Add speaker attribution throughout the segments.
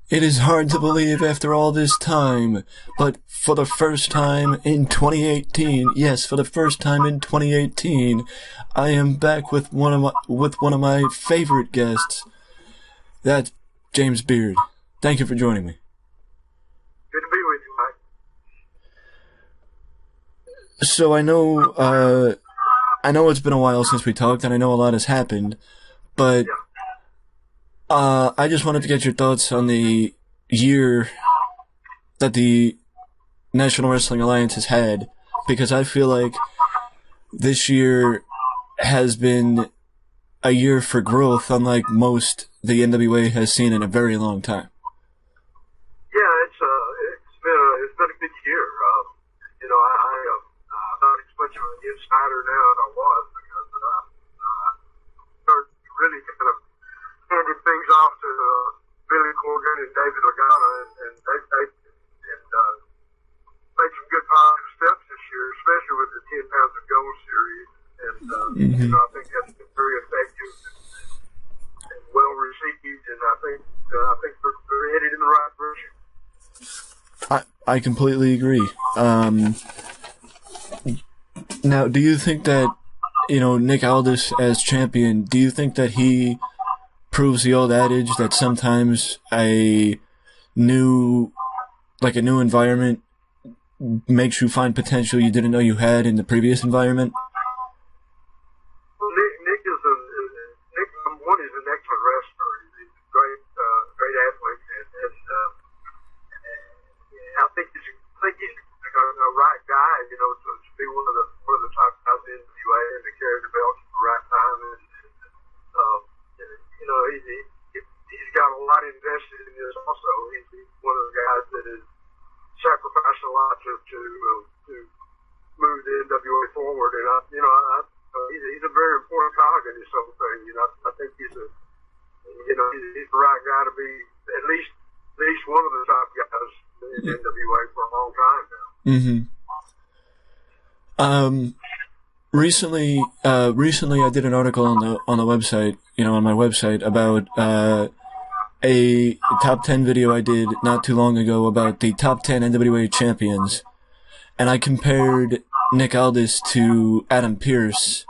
Speaker 1: It is hard to believe after all this time, but for the first time in 2018, yes, for the first time in 2018, I am back with one of my favorite guests. That's James Beard. Thank you for joining me.
Speaker 2: Good to be with you, Mike.
Speaker 1: So I know it's been a while since we talked, and I know a lot has happened, but I just wanted to get your thoughts on the year that the National Wrestling Alliance has had, because I feel like this year has been a year for growth, unlike most the NWA has seen in a very long time.
Speaker 2: Yeah, it's been a good year. I'm not as much of an insider now as I was because started really kind of handed things off to Billy Corgan and David Lagana, and they made some good positive steps this year, especially with the 10 Pounds of Gold series. And I think that's been very effective and well received, and I think they're headed in the right direction.
Speaker 1: I completely agree. Now, do you think that, Nick Aldis as champion, do you think that he proves the old adage that sometimes a new environment makes you find potential you didn't know you had in the previous environment?
Speaker 2: Well, Nick number one, is an excellent wrestler. He's a great athlete, and I think he's a right guy, to be one of the top guys in the NWA and to carry the belt at the right time. He's got a lot invested in this also. He's one of the guys that has sacrificed a lot to move the NWA forward. And he's a very important cog in this whole thing. I think he's the right guy to be at least one of the top guys in NWA for a long time now.
Speaker 1: Recently I did an article on the website, on my website about a top 10 video I did not too long ago about the top 10 NWA champions, and I compared Nick Aldis to Adam Pearce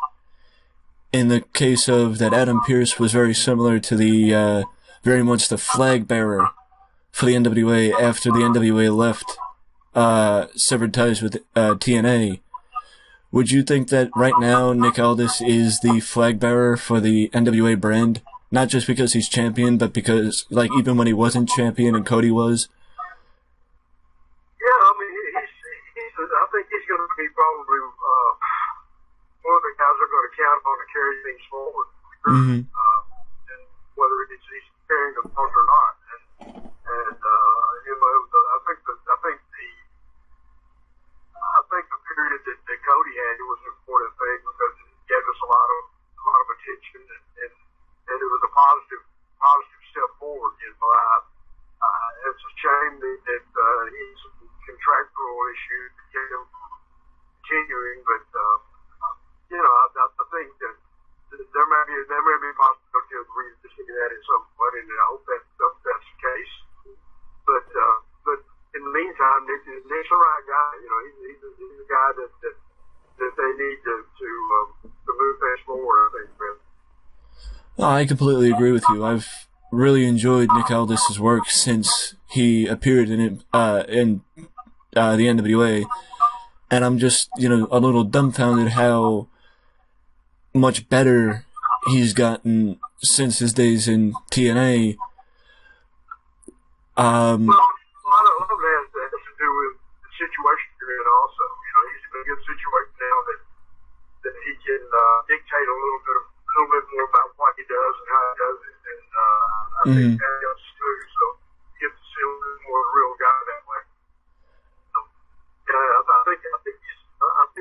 Speaker 1: in the case of that Adam Pearce was very similar to the very much the flag bearer for the NWA after the NWA left severed ties with TNA. Would you think that right now Nick Aldis is the flag bearer for the NWA brand? Not just because he's champion, but because, even when he wasn't champion and Cody was?
Speaker 2: Yeah, I mean, I think he's going to be probably one of the guys they're going to count on to carry things forward. And whether he's carrying them forward or not. I think the period that Cody had, it was an important thing because it gave us a lot of attention, and it was a positive step forward. It's a shame that he's contractual issues that kept him from continuing, but I think that there may be a possibility of revisiting that at some point, and I hope that's the case. But in the meantime, Nick's the right guy. He's the guy that they need to move things forward, I think, man.
Speaker 1: Oh, I completely agree with you. I've really enjoyed Nick Aldis' work since he appeared in the NWA, and I'm just, a little dumbfounded how much better he's gotten since his days in TNA.
Speaker 2: A lot of that has to do with the situation you're in also. He's in a good situation now that he can dictate a little bit more about what he does and how he does it, and I think that helps too. So you get to see a little bit more of a real guy that way. So, I think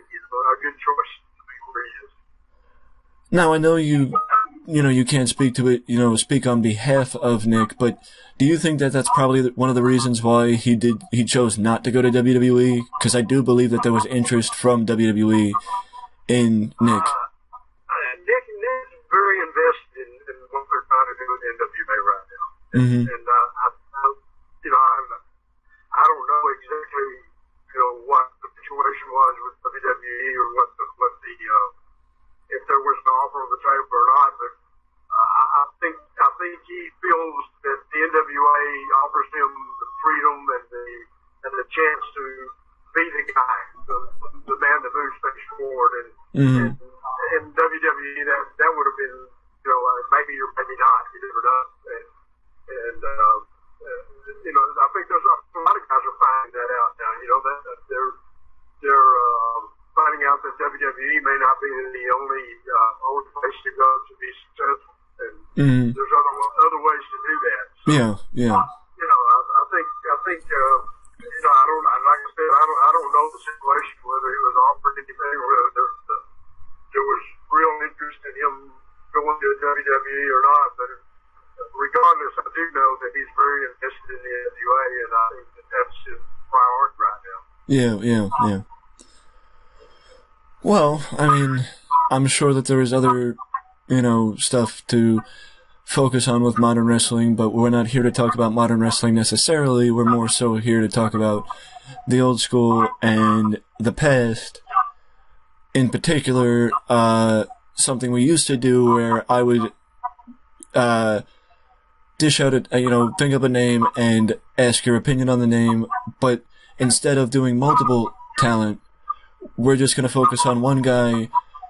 Speaker 2: he's a good choice to be where he is.
Speaker 1: Now I know you can't speak to it, speak on behalf of Nick, but do you think that that's probably one of the reasons why he chose not to go to WWE? Because I do believe that there was interest from WWE in Nick.
Speaker 2: Nick is very invested in what they're trying to do with NWA right now. And to be the guy, the man that moves things forward. And WWE, that would have been, maybe or maybe not. You never know. And I think there's a lot of guys are finding that out now. That they're finding out that WWE may not be the only place to go to be successful. And there's other ways to do that. So,
Speaker 1: yeah.
Speaker 2: I think I don't, like I said, I don't know the situation, whether he was offered anything or whether there was real interest in him going to WWE or not. But regardless, I do know that he's very invested in the NWA, and I think that's his priority right now.
Speaker 1: Yeah. Well, I mean, I'm sure that there is other, stuff to focus on with modern wrestling, but we're not here to talk about modern wrestling necessarily. We're more so here to talk about the old school and the past. In particular, something we used to do where I would dish out think up a name and ask your opinion on the name, but instead of doing multiple talent, we're just going to focus on one guy,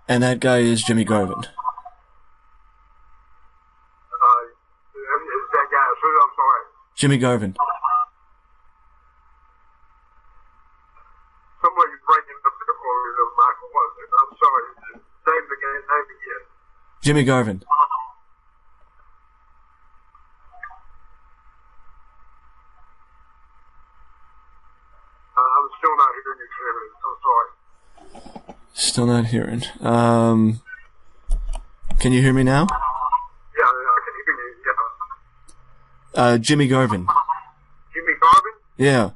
Speaker 1: and that guy is Jimmy Garvin.
Speaker 2: That guy is who? I'm sorry.
Speaker 1: Jimmy Garvin.
Speaker 2: Somebody's breaking up there for me, Michael. I'm sorry. Name again.
Speaker 1: Jimmy Garvin.
Speaker 2: I'm still not hearing you clearly. I'm sorry.
Speaker 1: Still not hearing. Can you hear me now?
Speaker 2: Yeah, I can hear you. Yeah.
Speaker 1: Jimmy Garvin.
Speaker 2: Jimmy Garvin?
Speaker 1: Yeah.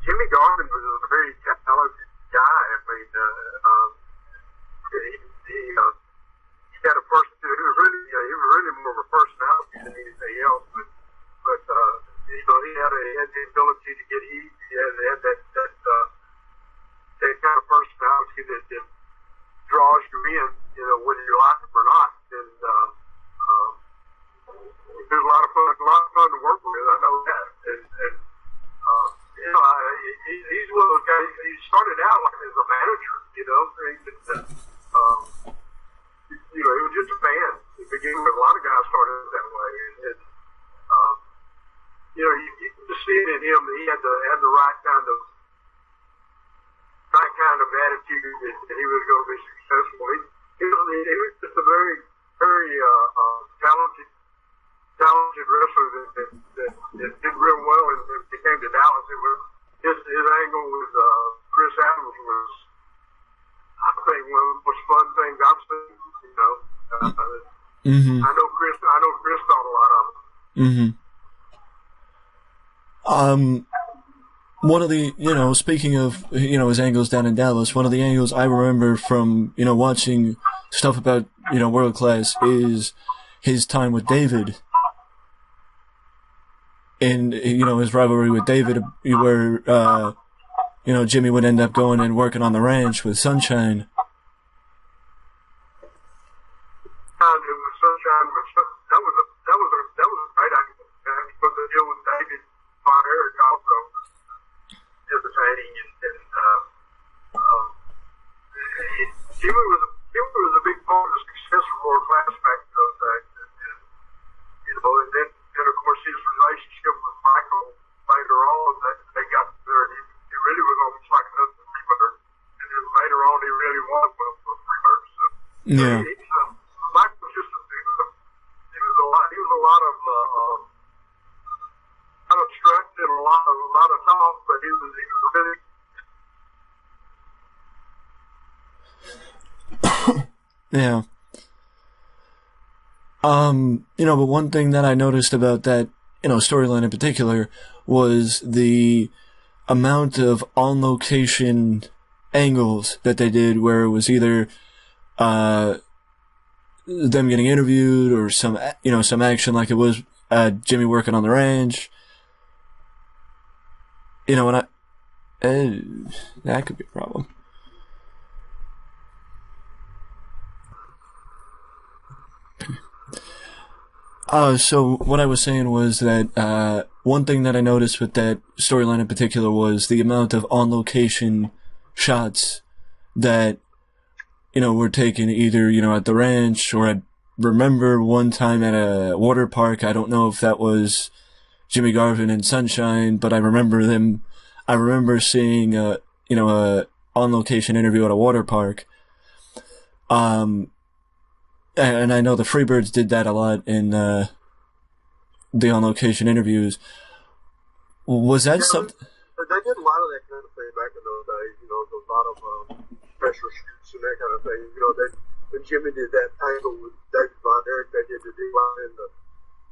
Speaker 2: Jimmy Garvin was a very talented guy. I mean, he had a person. He was really more of a personality than anything else. But he had the ability to get heat. He had that kind of personality that draws you in, whether you like him or not. And it was a lot of fun to work with. I know that. And he's one of those guys. He started out like as a manager. He was just a fan. He began with a lot of guys started that way. And you can just see it in him that he had the right kind of attitude that he was going to be successful. He was just a very, very talented wrestler that did real well. And when he came to Dallas, it was his angle with Chris Adams was, I think, one of the most fun things I've seen. I know Chris thought a lot of it.
Speaker 1: One of the, speaking of, his angles down in Dallas, one of the angles I remember from, watching stuff about, World Class is his time with David. And, his rivalry with David, where, Jimmy would end up going and working on the ranch with Sunshine.
Speaker 2: That was a great idea. Because the deal with David Von Erich also hesitating, and Jimmy was a big part of the success of World Class back in those days. And then of course his relationship with Michael later on, they got there. He really was almost like another Freebird, and then later on he really was a Freebird. So
Speaker 1: Yeah.
Speaker 2: Michael was just he was a lot of strut and a lot of talk, but he was really.
Speaker 1: Yeah. But one thing that I noticed about that, storyline in particular was the amount of on-location angles that they did, where it was either, them getting interviewed or some action, like it was, Jimmy working on the ranch. And that could be a problem. So what I was saying was that one thing that I noticed with that storyline in particular was the amount of on-location shots that, were taken either, at the ranch, or I remember one time at a water park. I don't know if that was Jimmy Garvin and Sunshine, but I remember seeing a on-location interview at a water park. And I know the Freebirds did that a lot in the on-location interviews. Was that something?
Speaker 2: They did a lot of that kind of thing back in those days. A lot of pressure shoots and that kind of thing. When Jimmy did that angle with David Von Erich, they did the D-line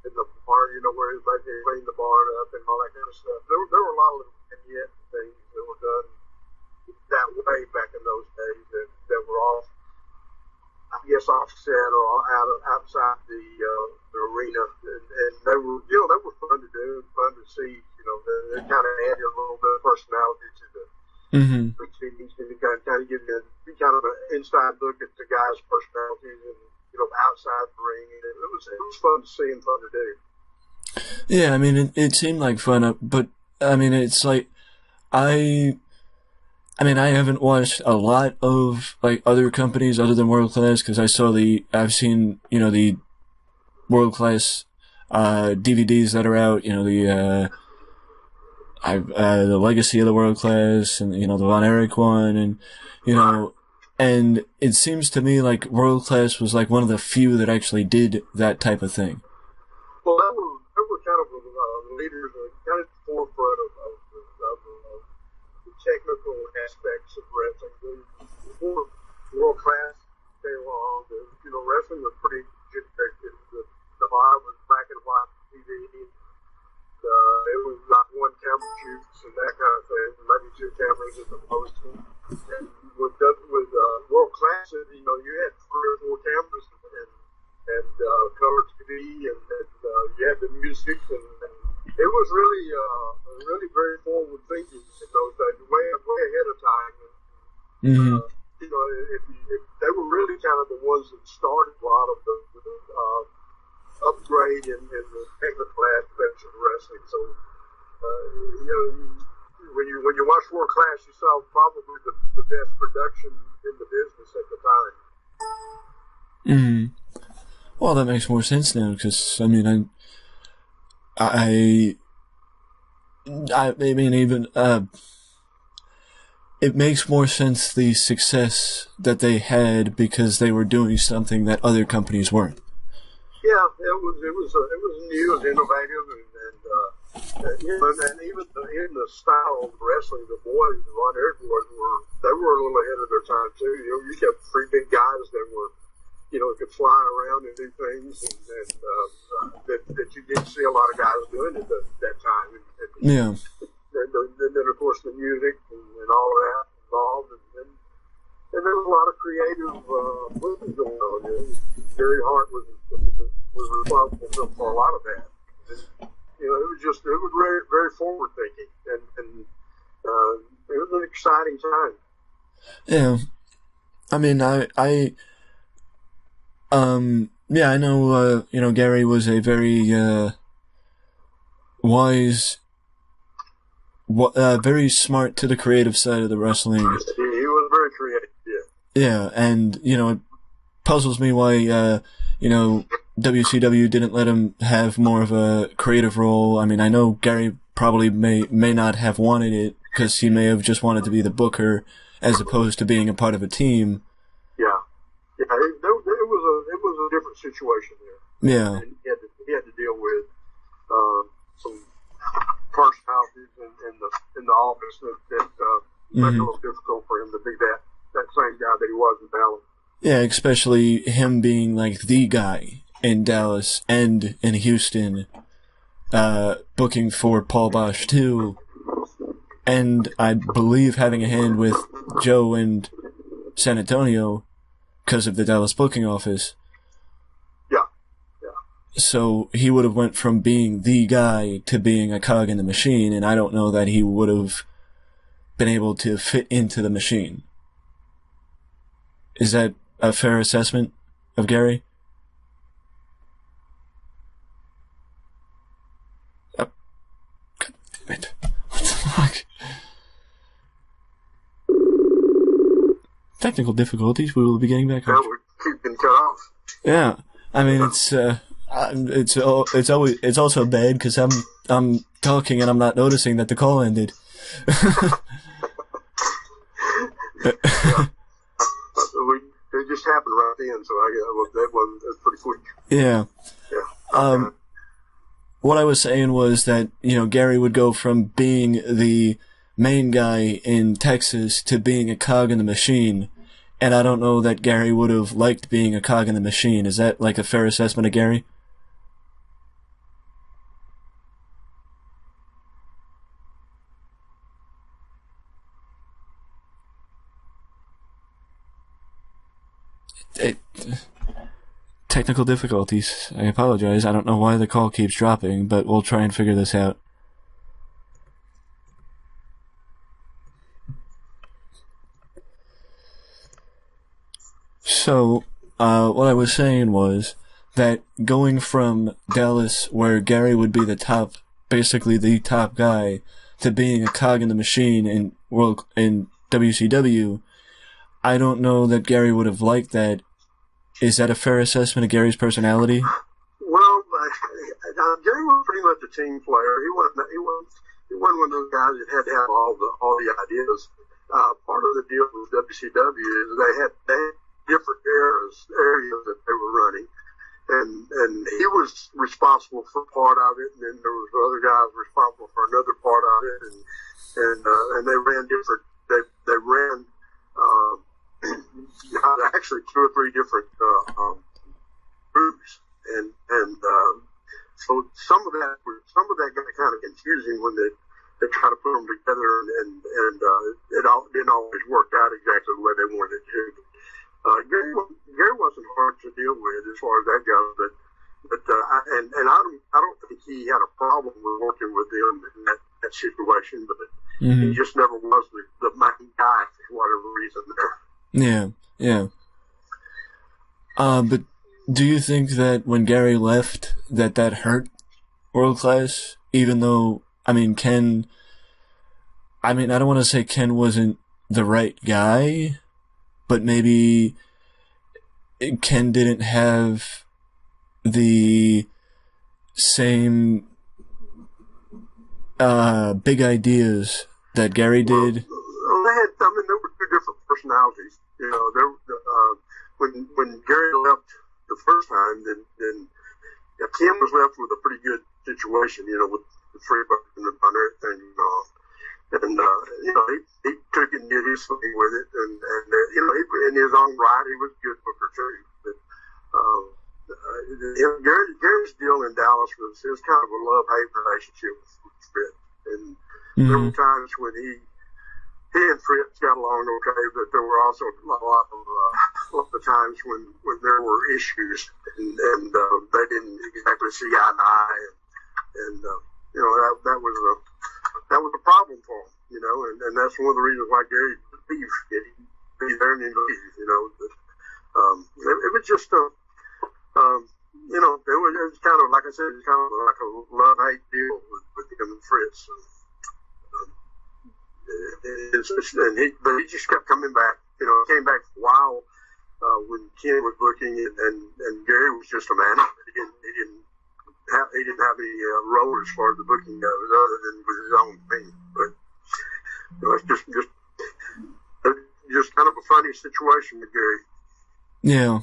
Speaker 2: in the barn, where he was making clean the barn up and all that kind of stuff. There were a lot of vignette things that were done that way back in those days that were all, I guess, offset or outside the arena, and they were fun to do, fun to see. They kind of added a little bit of personality to the routines, and kind of give you kind of an inside look at the guys' personalities and outside the ring. And it was fun to see and fun to do.
Speaker 1: Yeah, I mean, it seemed like fun, but I mean, it's like I haven't watched a lot of like other companies other than World Class, because I've seen the World Class DVDs that are out, the Legacy of the World Class, and the Von Erich one, and and it seems to me like World Class was like one of the few that actually did that type of thing.
Speaker 2: Well, they were kind of leaders, kind of the forefront of the technical aspects of wrestling. Before World Class came along, wrestling was pretty generic. The line was black and white TV. It was not one camera shoots and that kind of thing, maybe two cameras at the most. And with World Class, you had 3 or 4 cameras and color TV, and you had the music, and it was really very forward thinking in those days, way ahead of time. And, if they were really kind of the ones that started a lot of the upgrade in the technical aspects of wrestling. So, when you watch World Class, you saw probably the best production in the business at the time.
Speaker 1: Well, that makes more sense now, because I mean, it makes more sense, the success that they had, because they were doing something that other companies weren't.
Speaker 2: Yeah, it was new and innovative, and even the style of wrestling, the boys, the Von Erich boys, were a little ahead of their time too. You kept 3 big guys that were, could fly around and do things, and that you didn't see a lot of guys doing at that time.
Speaker 1: Yeah.
Speaker 2: And then of course the music and all of that involved, and there was a lot of creative movement going on. Gary Hart was responsible for a lot of that. And, it was very, very forward thinking, and it was an exciting time.
Speaker 1: Yeah, I mean, I know, Gary was a very wise, very smart to the creative side of the wrestling.
Speaker 2: He was very creative. Yeah.
Speaker 1: Yeah, and it puzzles me why WCW didn't let him have more of a creative role. I mean, I know Gary probably may not have wanted it, because he may have just wanted to be the booker as opposed to being a part of a team.
Speaker 2: Yeah. It was a different situation there.
Speaker 1: Yeah.
Speaker 2: And he had to deal with some personalities in the office that made it a little difficult for him to be that same guy that he was in Dallas.
Speaker 1: Yeah, especially him being like the guy in Dallas and in Houston, booking for Paul Bosch too, and I believe having a hand with Joe and San Antonio because of the Dallas booking office.
Speaker 2: Yeah.
Speaker 1: So he would have went from being the guy to being a cog in the machine, and I don't know that he would have been able to fit into the machine. Is that a fair assessment of Gary? it. What the fuck? Technical difficulties. We will be getting back on.
Speaker 2: Yeah, we're keeping cut off.
Speaker 1: Yeah, I mean it's also bad because I'm talking and I'm not noticing that the call ended.
Speaker 2: It just happened right then, so that was pretty quick.
Speaker 1: Yeah.
Speaker 2: Yeah.
Speaker 1: What I was saying was that, Gary would go from being the main guy in Texas to being a cog in the machine, and I don't know that Gary would have liked being a cog in the machine. Is that like a fair assessment of Gary? Technical difficulties. I apologize. I don't know why the call keeps dropping, but we'll try and figure this out. So, what I was saying was that going from Dallas, where Gary would be basically the top guy, to being a cog in the machine in WCW, I don't know that Gary would have liked that. Is that a fair assessment of Gary's personality?
Speaker 2: Well, Gary was pretty much a team player. He wasn't one of those guys that had to have all the ideas. Part of the deal with WCW is they had different areas that they were running, and he was responsible for part of it, and then there was other guys responsible for another part of it, and they ran different. They ran. Actually 2 or 3 different groups, and so some of that got kind of confusing when they try to put them together, and it didn't always work out exactly the way they wanted it to. Gary wasn't hard to deal with as far as that goes, but I don't think he had a problem with working with them in that situation, but he just never was the main guy for whatever reason there.
Speaker 1: Yeah. But do you think that when Gary left, that hurt World Class? Even though, I don't want to say Ken wasn't the right guy, but maybe Ken didn't have the same big ideas that Gary did.
Speaker 2: Well, there were 2 different personalities. When Gary left the first time, then Ken was left with a pretty good situation, with the free bucket and everything, he took it and did his thing with it, and in his own right, he was a good booker too. But Gary's deal in Dallas was kind of a love-hate relationship with Fritz, and there were times when he and Fritz got along okay, but there were also a lot of times when there were issues, and they didn't exactly see eye to eye, and that was a problem for him, and that's one of the reasons why Gary would leave. He'd be there and he'd leave, but it was just it was kind of, like I said, it was kind of like a love-hate deal with him and Fritz. But he just kept coming back. He came back for a while when Ken was booking, and Gary was just a man. He didn't have any role as far as the booking goes, other than with his own thing. But it's just kind of a funny situation with Gary.
Speaker 1: Yeah.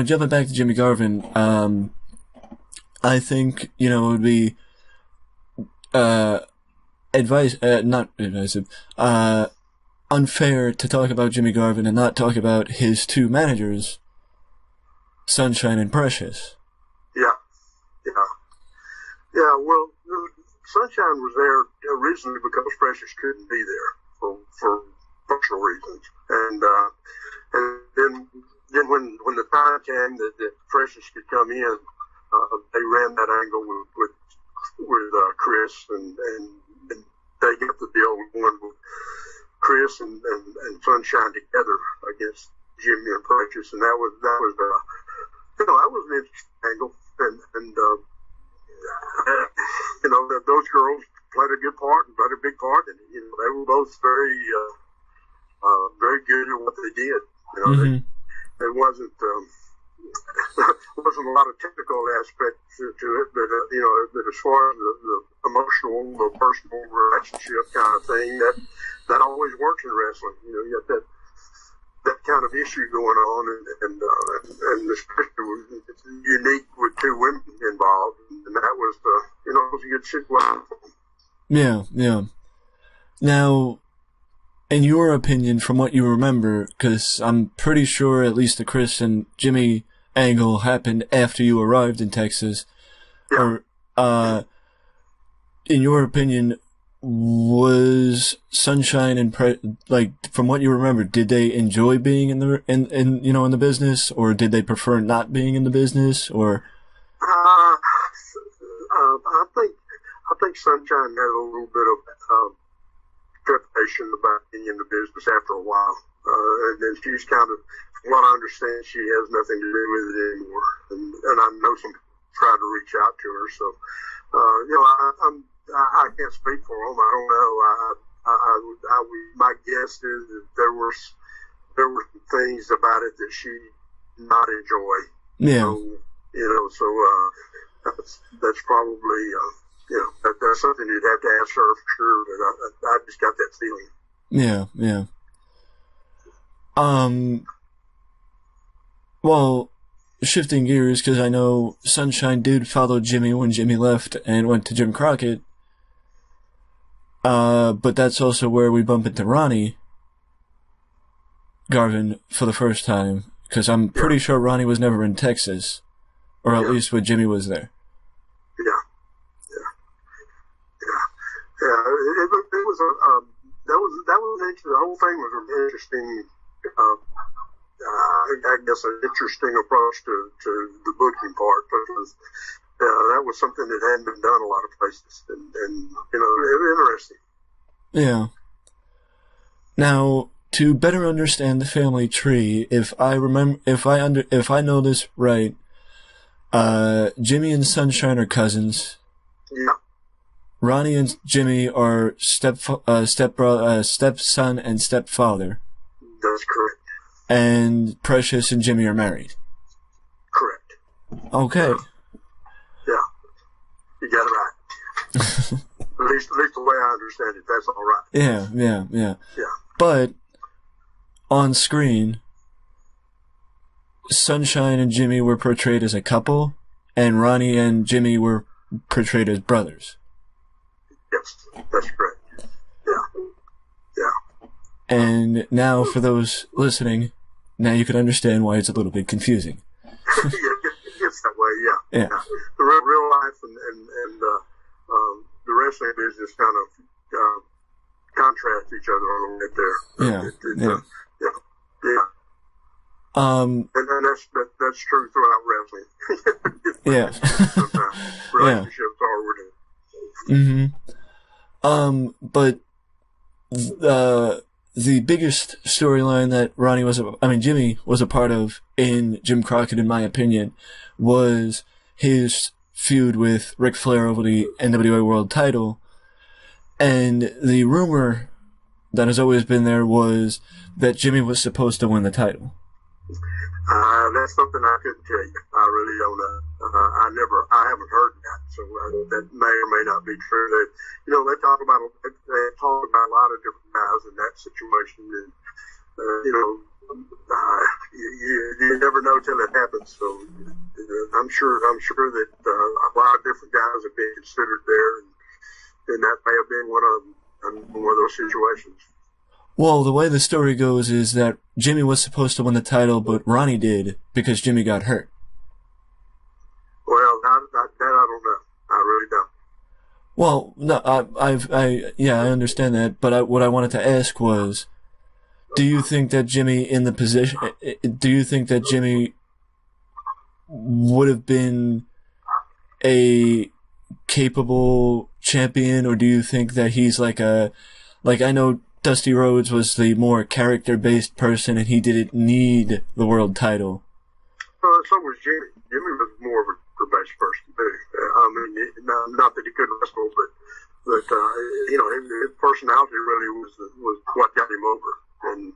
Speaker 1: Jumping back to Jimmy Garvin, I think it would be unfair to talk about Jimmy Garvin and not talk about his 2 managers, Sunshine and Precious.
Speaker 2: Yeah. Well, Sunshine was there originally because Precious couldn't be there for personal reasons, and then when the time came that Precious could come in, they ran that angle with Chris, and they got the deal going with Chris and Sunshine together against Jimmy and Precious, and that was an interesting angle, and you know, those girls played a good part and played a big part, and you know, they were both very good at what they did. You know, it wasn't wasn't a lot of technical aspects to it, but you know, but as far as the emotional, the personal relationship kind of thing, that always works in wrestling. You know, you got that kind of issue going on, and especially it's unique with two women involved, and that was you know, it was a good situation.
Speaker 1: Yeah. Now, in your opinion, from what you remember, because I'm pretty sure at least the Chris and Jimmy angle happened after you arrived in Texas, or in your opinion, was Sunshine and like, from what you remember, did they enjoy being in the business, or did they prefer not being in the business, or?
Speaker 2: I think Sunshine had a little bit of trepidation about being in the business after a while, and then she's kind of, from what I understand, she has nothing to do with it anymore, and I know some people tried to reach out to her, so you know, I can't speak for them. I don't know. My guess is that there were some things about it that she did not enjoy.
Speaker 1: Yeah.
Speaker 2: So, you know, so that's probably you know, that's something you'd have to ask her for sure. But I just got that feeling.
Speaker 1: Yeah. Well, shifting gears, because I know Sunshine did follow Jimmy when Jimmy left and went to Jim Crockett. But that's also where we bump into Ronnie Garvin for the first time, because I'm pretty sure Ronnie was never in Texas, or at least when Jimmy was there.
Speaker 2: It was that was interesting. The whole thing was an interesting. I guess an interesting approach to the booking part, because that was something that hadn't been done a lot of places, and you know, it was interesting.
Speaker 1: Yeah. Now, to better understand the family tree, if I know this right, Jimmy and Sunshine are cousins.
Speaker 2: Yeah.
Speaker 1: Ronnie and Jimmy are stepson and stepfather.
Speaker 2: That's correct.
Speaker 1: And Precious and Jimmy are married.
Speaker 2: Correct.
Speaker 1: Okay.
Speaker 2: Yeah. You got it right. at least the way I understand it, that's all right.
Speaker 1: Yeah. But on screen, Sunshine and Jimmy were portrayed as a couple, and Ronnie and Jimmy were portrayed as brothers.
Speaker 2: Yes, that's correct. Yeah. And
Speaker 1: now, for those listening, now you can understand why it's a little bit confusing.
Speaker 2: Yeah, it gets that way, yeah. The real life and the wrestling business kind of contrast each other a little bit there. Yeah. And that's true throughout wrestling.
Speaker 1: Yeah.
Speaker 2: Sometimes relationships are with it.
Speaker 1: But the biggest storyline that Jimmy was a part of in Jim Crockett, in my opinion, was his feud with Ric Flair over the NWA World title. And the rumor that has always been there was that Jimmy was supposed to win the title.
Speaker 2: That's something I couldn't tell you. I really don't know. I haven't heard that, so that may or may not be true. They talk about a lot of different guys in that situation, and you never know till it happens. So I'm sure that a lot of different guys have been considered there, and that may have been one of those situations.
Speaker 1: Well, the way the story goes is that Jimmy was supposed to win the title, but Ronnie did because Jimmy got hurt.
Speaker 2: Well, that I don't know. I really don't.
Speaker 1: Well, no, I understand that, but what I wanted to ask was, do you think that Jimmy would have been a capable champion, or do you think that he's like I know Dusty Rhodes was the more character-based person, and he didn't need the world title.
Speaker 2: So was Jimmy. Jimmy was more of a based person to do. I mean, not that he couldn't wrestle, but you know, his personality really was what got him over. And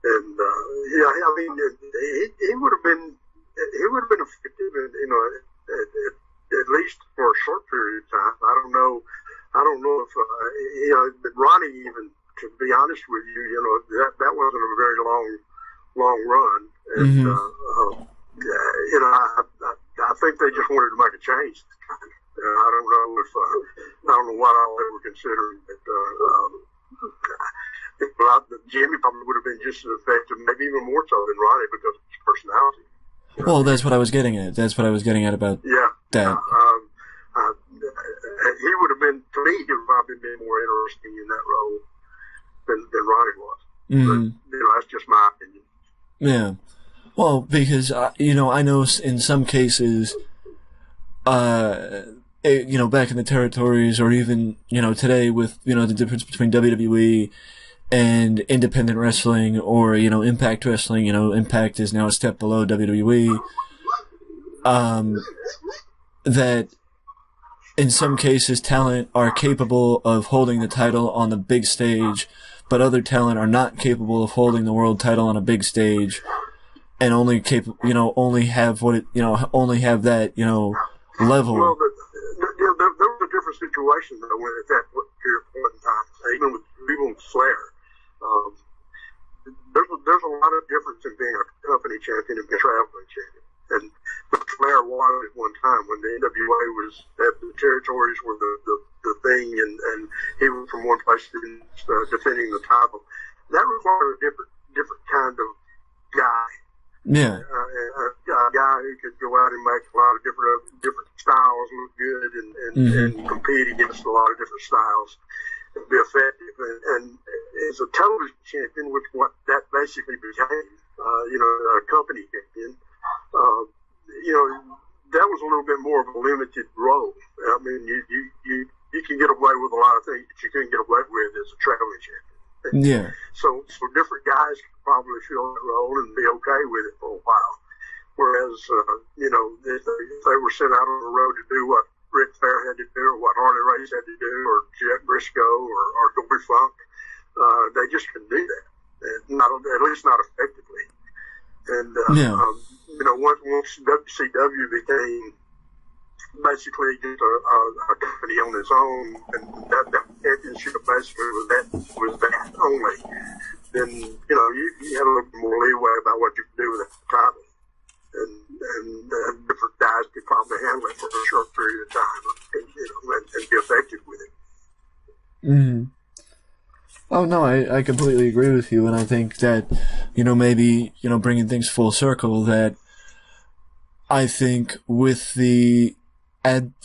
Speaker 2: yeah, I mean, he would have been effective, you know, at least for a short period of time. I don't know if you know, Ronnie, even to be honest with you, you know, that wasn't a very long run, and you know, I think they just wanted to make a change. I don't know what all they were considering, but Jimmy probably would have been just as effective, maybe even more so than Ronnie because of his personality.
Speaker 1: Well, that's what I was getting at. That's what I was getting at about that.
Speaker 2: He would have been, to me, he would have probably been more interesting in that role than Ronnie was. But, you know, that's just my opinion.
Speaker 1: Yeah. Well, because, you know, I know in some cases, you know, back in the territories or even, you know, today with, you know, the difference between WWE and independent wrestling or, you know, Impact Wrestling, you know, Impact is now a step below WWE, that in some cases talent are capable of holding the title on the big stage, but other talent are not capable of holding the world title on a big stage and only only have only have that, you know, level.
Speaker 2: Well, there was a different situation though when at that period point in time, even with Flair. There's a lot of difference in being a company champion and being a traveling champion. And Flair was at one time when the NWA was at the territories were the thing, and he was from one place defending the title. That required a different kind of guy.
Speaker 1: Yeah.
Speaker 2: A guy who could go out and make a lot of different styles look good and compete against a lot of different styles and be effective. And as a television champion, which what that basically became, you know, a company champion, you know, that was a little bit more of a limited role. I mean, you can get away with a lot of things that you couldn't get away with as a traveling champion.
Speaker 1: Yeah.
Speaker 2: So different guys could probably fill that role and be okay with it for a while. Whereas, you know, if they were sent out on the road to do what Ric Flair had to do or what Harley Race had to do or Jack Briscoe or Dory Funk, they just couldn't do that. At least not effectively. And, you know, once WCW became basically just a company on its own, and that championship basically was that only, then, you know, you had a little bit more leeway about what you could do with the title. And different guys could probably handle it for a short period of time, you know, and be effective with it.
Speaker 1: Mm-hmm. Oh, no, I completely agree with you, and I think that, you know, maybe, you know, bringing things full circle, that I think with the advent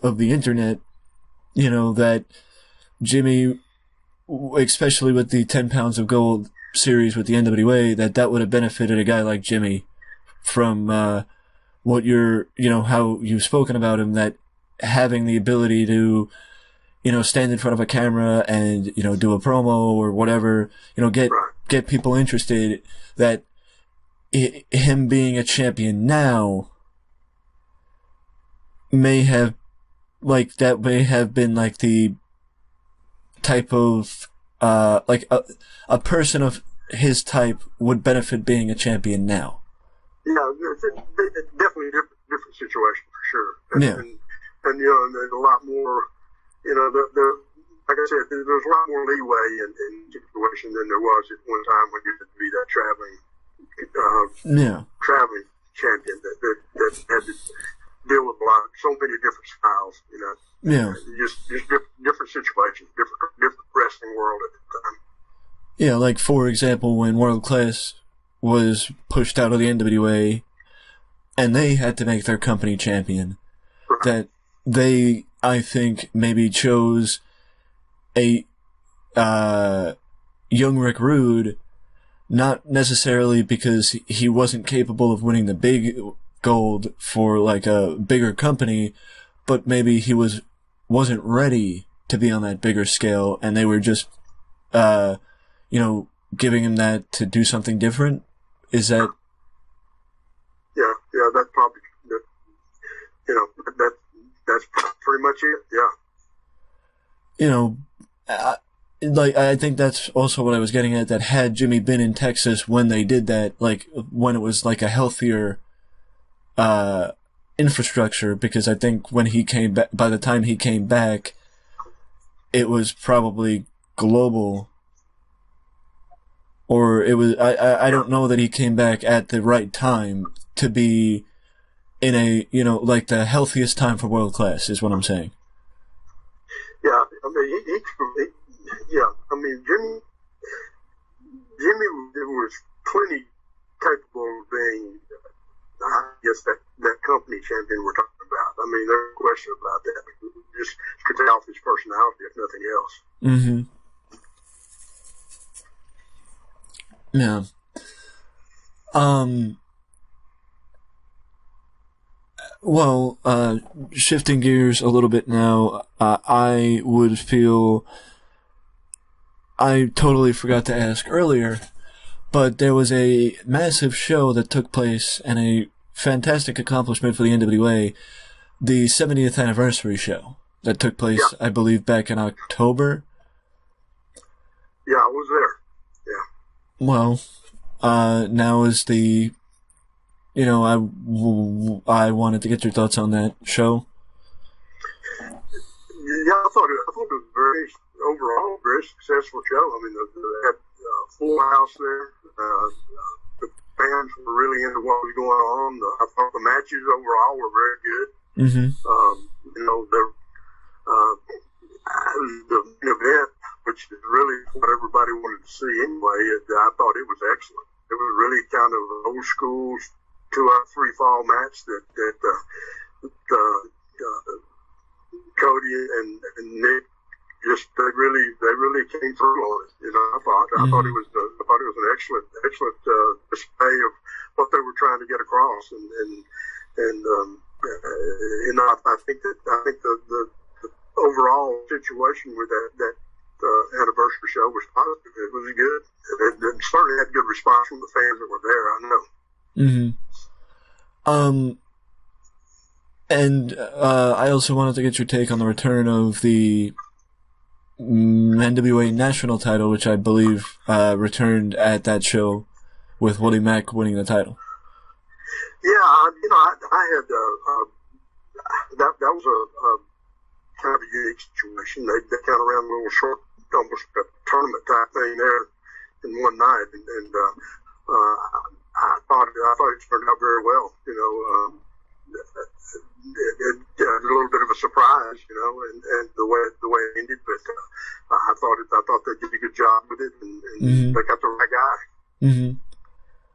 Speaker 1: of the internet, you know, that Jimmy, especially with the 10 Pounds of Gold series with the NWA, that would have benefited a guy like Jimmy from what you're, you know, how you've spoken about him, that having the ability to, you know, stand in front of a camera and, you know, do a promo or whatever, you know, get people interested, that him being a champion now may have been like the type of, like a person of his type would benefit being a champion now.
Speaker 2: Yeah, it's definitely a different situation for sure. And you know, and there's a lot more, you know, like I said, there's a lot more leeway in situation than there was at one time when you had to be that traveling champion that had to deal with so many different styles, you know.
Speaker 1: Yeah.
Speaker 2: Just different situations, different wrestling world at the time.
Speaker 1: Yeah, like for example, when World Class was pushed out of the NWA and they had to make their company champion, that they, I think, maybe chose a young Rick Rude, not necessarily because he wasn't capable of winning the big gold for like a bigger company, but maybe he wasn't ready to be on that bigger scale, and they were just, you know, giving him that to do something different. Is that?
Speaker 2: Yeah, that you know, that's pretty much it. Yeah.
Speaker 1: You know, like, I think that's also what I was getting at, that had Jimmy been in Texas when they did that, like, when it was, like, a healthier, infrastructure, because I think when he came back, by the time he came back, it was probably global. Or it was, I don't know that he came back at the right time to be in a, you know, like the healthiest time for world class, is what I'm saying.
Speaker 2: Yeah, I mean, yeah, I mean, Jimmy was plenty capable of being, I guess, that company champion we're talking about. I mean, there's no question about that. Just could tell off his personality, if nothing else.
Speaker 1: Mm-hmm. Yeah. Well, shifting gears a little bit now, I would feel, I totally forgot to ask earlier, but there was a massive show that took place, and a fantastic accomplishment for the NWA, the 70th anniversary show that took place, I believe, back in October.
Speaker 2: Yeah, I was there. Yeah.
Speaker 1: Well, now is the, you know, I wanted to get your thoughts on that show.
Speaker 2: Yeah, I thought it was overall very successful show. I mean, they had full house there. The fans were really into what was going on. I thought the matches overall were very good.
Speaker 1: Mm-hmm.
Speaker 2: You know, the event, which is really what everybody wanted to see anyway, I thought it was excellent. It was really kind of an old school 2-out-3 fall match that Cody and Nick they really came through on it. You know, I thought it was an excellent display of what they were trying to get across, and you know, I think the overall situation with that anniversary show was positive. It was good. It certainly had good response from the fans that were there, I know.
Speaker 1: Mm-hmm. And I also wanted to get your take on the return of the NWA national title, which I believe returned at that show, with Willie Mack winning the title.
Speaker 2: Yeah, you know, I had that was a kind of a unique situation. They kind of ran a little short, almost a tournament type thing there in one night, and I thought it turned out very well. You know, it a little bit of a surprise, you know, and the way it ended, but I thought they did a good job with it, and they got the right guy.
Speaker 1: Mm-hmm.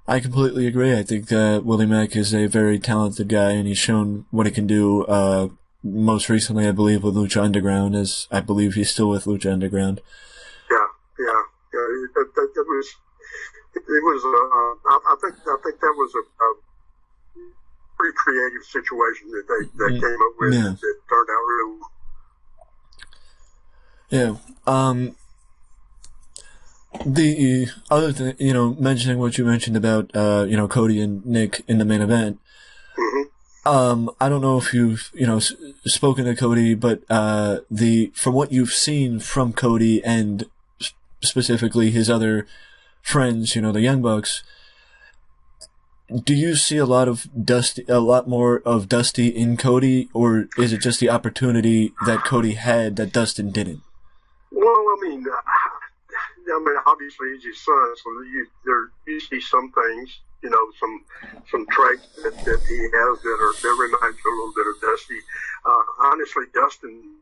Speaker 1: I completely agree. I think Willie Mack is a very talented guy, and he's shown what he can do. Most recently, I believe, with Lucha Underground, as I believe he's still with Lucha Underground.
Speaker 2: Yeah. It was. I think that was a pretty creative situation that they came up with.
Speaker 1: Yeah.
Speaker 2: That turned out really well.
Speaker 1: Yeah. The other thing, you know, mentioning what you mentioned about, you know, Cody and Nick in the main event.
Speaker 2: Mm-hmm.
Speaker 1: I don't know if you've, you know, spoken to Cody, but from what you've seen from Cody and specifically his other friends, you know, the Young Bucks, do you see a lot more of Dusty in Cody, or is it just the opportunity that Cody had that Dustin didn't?
Speaker 2: Well, I mean, obviously he's his son, so you see some things, you know, some traits that he has that reminds you a little bit of Dusty. Honestly, Dustin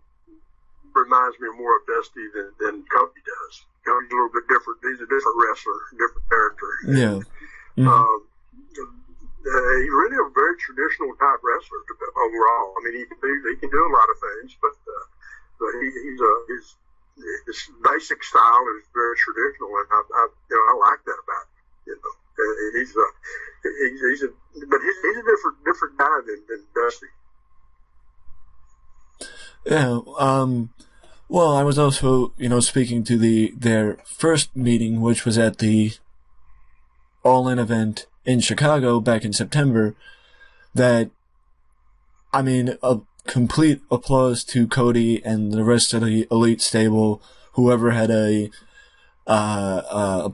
Speaker 2: reminds me more of Dusty than Cody does. Cody's a little bit different. He's a different wrestler, different character.
Speaker 1: Yeah. Mm-hmm.
Speaker 2: He's really a very traditional type wrestler overall. I mean, he can do a lot of things, but his basic style is very traditional, and I like that about him. You know, he's a different guy than Dusty.
Speaker 1: Yeah. Well, I was also, you know, speaking to their first meeting, which was at the All In event in Chicago back in September, that I mean, a complete applause to Cody and the rest of the Elite stable, whoever had a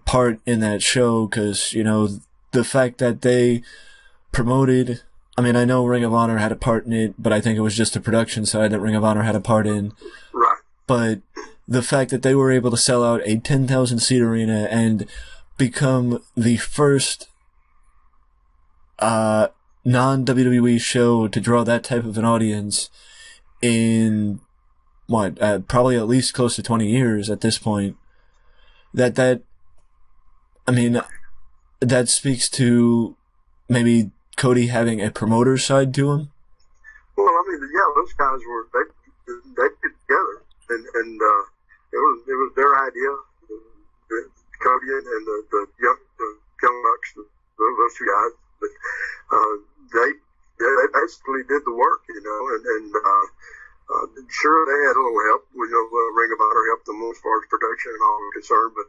Speaker 1: part in that show, because, you know, the fact that they promoted, I mean, I know Ring of Honor had a part in it, but I think it was just the production side that Ring of Honor had a part in.
Speaker 2: Right.
Speaker 1: But the fact that they were able to sell out a 10,000 seat arena and become the first non-WWE show to draw that type of an audience in probably at least close to 20 years at this point. That speaks to maybe Cody having a promoter side to him.
Speaker 2: Well, I mean, yeah, those guys they get together, and it was their idea. Cody and the young bucks, those two guys, but they basically did the work, you know, and sure they had a little help. You know, Ring of Honor helped them as far as production and all was concerned, but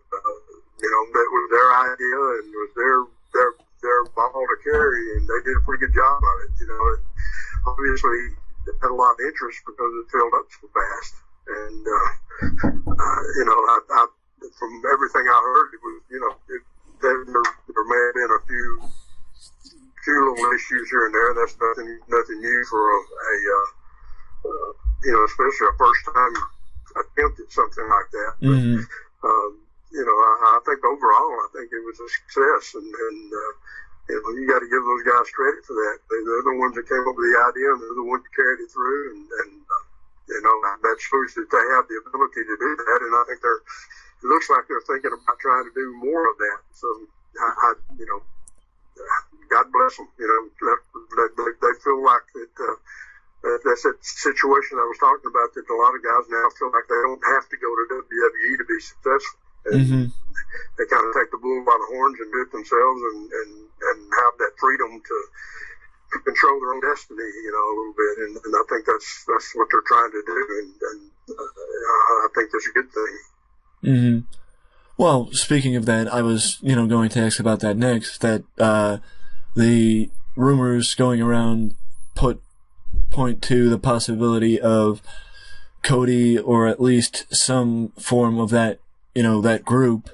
Speaker 2: you know, that was their idea and it was their ball to carry, and they did a pretty good job of it. You know, and obviously it had a lot of interest because it filled up so fast, and you know, I from everything I heard, it was, you know, there may have been a few little issues here and there. That's nothing new for a you know, especially a first time attempt at something like that.
Speaker 1: Mm-hmm.
Speaker 2: But, you know, I think overall, I think it was a success, and you know, you got to give those guys credit for that. They're the ones that came up with the idea, and they're the ones that carried it through, and you know, that shows that they have the ability to do that, and I think it looks like they're thinking about trying to do more of that. So, you know, God bless them. You know, they feel like that. That's that situation I was talking about, that a lot of guys now feel like they don't have to go to WWE to be successful. And
Speaker 1: Mm-hmm.
Speaker 2: they kind of take the bull by the horns and do it themselves, and have that freedom to control their own destiny, you know, a little bit. And I think that's what they're trying to do, and I think that's a good thing.
Speaker 1: Mm-hmm. Well, speaking of that, I was, you know, going to ask about that next, that the rumors going around point to the possibility of Cody, or at least some form of that, you know, that group,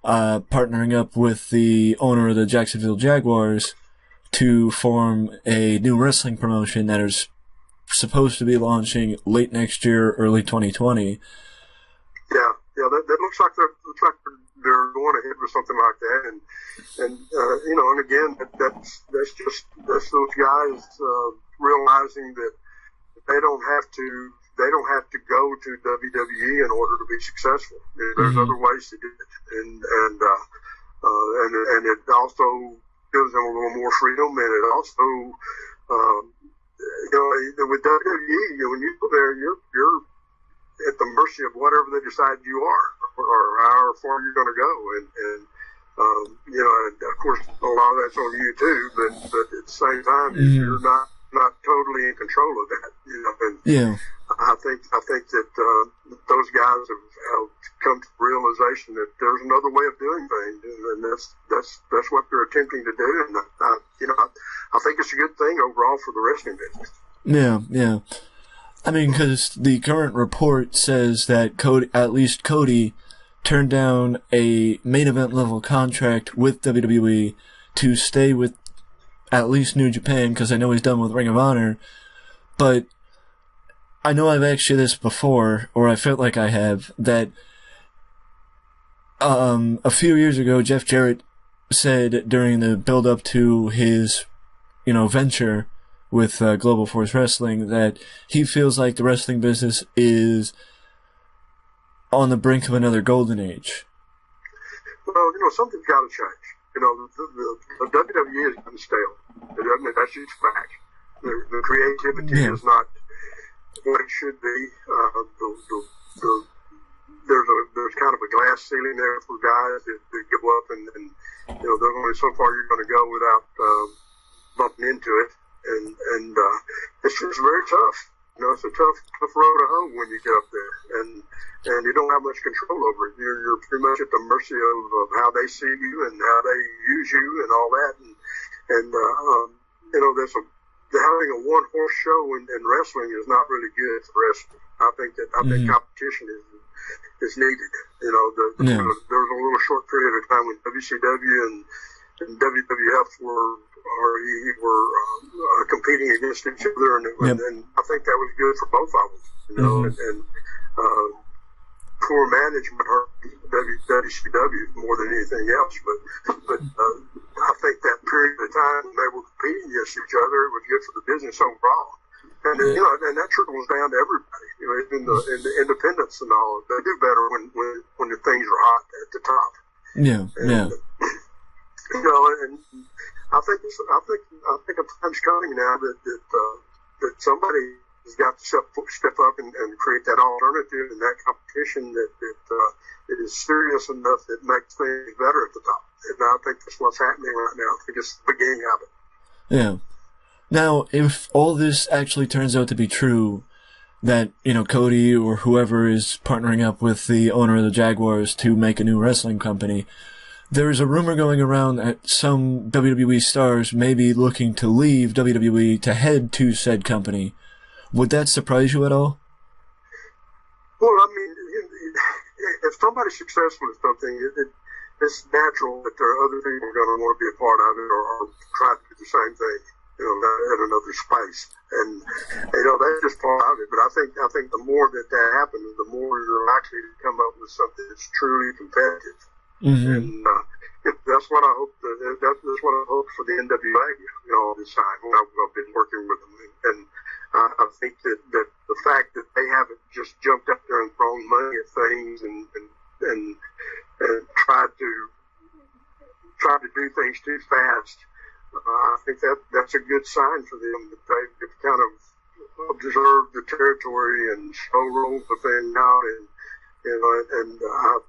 Speaker 1: partnering up with the owner of the Jacksonville Jaguars to form a new wrestling promotion that is supposed to be launching late next year, early 2020.
Speaker 2: Yeah, that looks like they're going ahead with something like that, and you know, and again, that's those guys realizing that they don't have to go to WWE in order to be successful. There's
Speaker 1: Mm-hmm.
Speaker 2: other ways to do it, and it also gives them a little more freedom, and it also, you know, with WWE, when you go there, you're at the mercy of whatever they decide you are, or how far you're going to go, and you know, and of course, a lot of that's on you too, but at the same time,
Speaker 1: Mm-hmm.
Speaker 2: you're not totally in control of that, you know. And
Speaker 1: Yeah.
Speaker 2: I think that those guys have come to the realization that there's another way of doing things, and that's what they're attempting to do. And you know, I think it's a good thing overall for the wrestling business.
Speaker 1: Yeah. I mean, because the current report says that Cody turned down a main event level contract with WWE to stay with at least New Japan, because I know he's done with Ring of Honor. But I know I've asked you this before, or I felt like I have, that a few years ago, Jeff Jarrett said during the build-up to his, you know, venture with Global Force Wrestling, that he feels like the wrestling business is on the brink of another golden age.
Speaker 2: Well, you know, something's got to change. You know, the WWE is getting stale. I mean, that's just fact. The creativity is not what it should be. There's kind of a glass ceiling there for guys that go up, and you know, there's only so far you're going to go without bumping into it, and it's just very tough. You know, it's a tough road to hoe when you get up there, and you don't have much control over it. You're pretty much at the mercy of how they see you and how they use you and all that, and you know, there's having a one horse show in wrestling is not really good for wrestling. I think competition is needed. You know, there was a little short period of time when WCW and WWF were competing against each other, and I think that was good for both of them. You know, and poor management hurt WCW more than anything else. But I think that period of time when they were competing against each other, it was good for the business overall. And you know, and that trickles down to everybody. You know, in the independents and all, they do better when the things are hot at the top.
Speaker 1: Yeah,
Speaker 2: and, you know, and I think a time's coming now that somebody has got to step up and create that alternative and that competition that is serious enough that makes things better at the top. And I think that's what's happening right now. I think it's the beginning of it.
Speaker 1: Yeah. Now, if all this actually turns out to be true, that, you know, Cody or whoever is partnering up with the owner of the Jaguars to make a new wrestling company, there is a rumor going around that some WWE stars may be looking to leave WWE to head to said company. Would that surprise you at all?
Speaker 2: Well, I mean, if somebody's successful at something, it's natural that there are other people going to want to be a part of it or try to do the same thing, you know, in another space. And, you know, that's just part of it. But I think the more that happens, the more you're likely to come up with something that's truly competitive. And that's what I hope. That's what I hope for the NWA. You know, all this time when I've been working with them, and I think that the fact that they haven't just jumped up there and thrown money at things and tried to do things too fast. I think that's a good sign for them that they've kind of observed the territory and slow rolled the thing out and. You know, and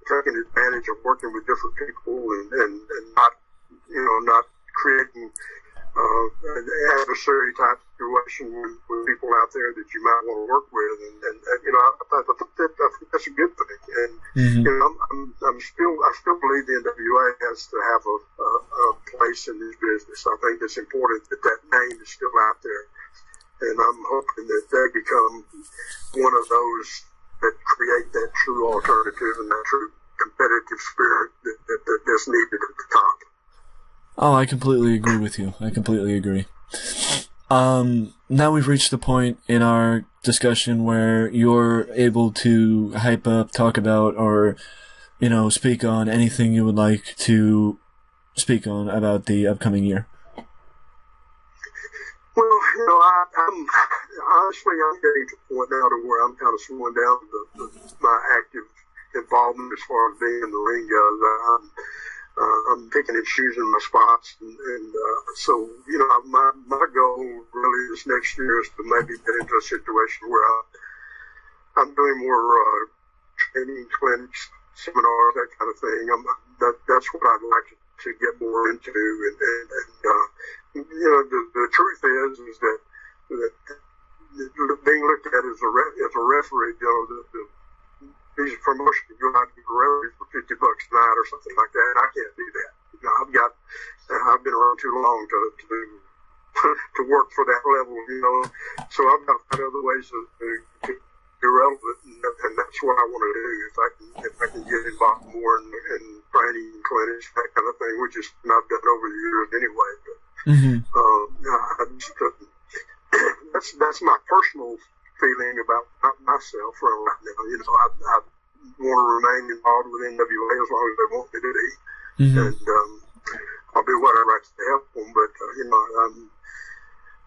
Speaker 2: taking advantage of working with different people and not creating an adversary type situation with people out there that you might want to work with, and you know, I think that's a good thing. And you know, I still believe the NWA has to have a place in this business. I think it's important that name is still out there, and I'm hoping that they become one of those that create that true alternative and that true competitive spirit that's needed at the top.
Speaker 1: Oh, I completely agree with you. I completely agree. Now we've reached the point in our discussion where you're able to hype up, talk about, or, you know, speak on anything you would like to speak on about the upcoming year.
Speaker 2: Well, you know, I'm honestly, I'm getting to the point now to where I'm kind of slowing down my active involvement as far as being in the ring goes. I'm picking and choosing my spots, and so you know, my goal really this next year is to maybe get into a situation where I'm doing more training clinics, seminars, that kind of thing. That's what I'd like to get more into, and you know, the truth is that being looked at as a referee, you know, these promotions go out to a referee for $50 a night or something like that, and I can't do that. You know, I've been around too long to work for that level, you know, so I've got to find other ways to be relevant, and that's what I want to do. If I can get involved more in training clinics, that kind of thing, which is I've done over the years anyway. But that's my personal feeling about myself right now. You know, I want to remain involved with NWA as long as they want me to be, and I'll do whatever I can to help them. But you know,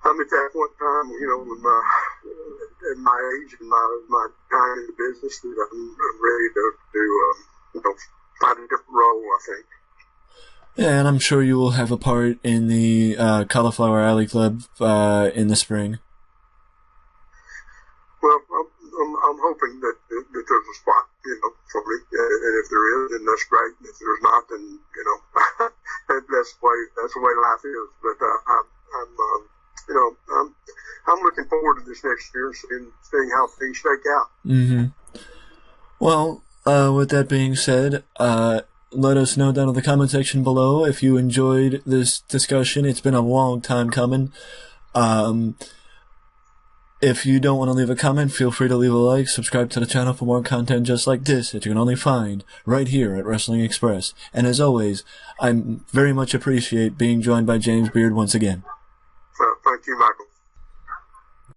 Speaker 2: I'm at that point in time, you know, with at my age and my time in the business, that I'm ready to you know, find a different role, I think.
Speaker 1: Yeah, and I'm sure you will have a part in the Cauliflower Alley Club in the spring.
Speaker 2: Well, I'm hoping that there's a spot, you know, for me, and if there is, then that's great. And if there's not, then you know, that's the way life is. But you know, I'm looking forward to this next year, seeing how things shake out.
Speaker 1: Well, with that being said, let us know down in the comment section below if you enjoyed this discussion. It's been a long time coming. If you don't want to leave a comment, feel free to leave a like, subscribe to the channel for more content just like this that you can only find right here at Wrestling Express. And as always, I very much appreciate being joined by James Beard once again.
Speaker 2: Thank you, Michael.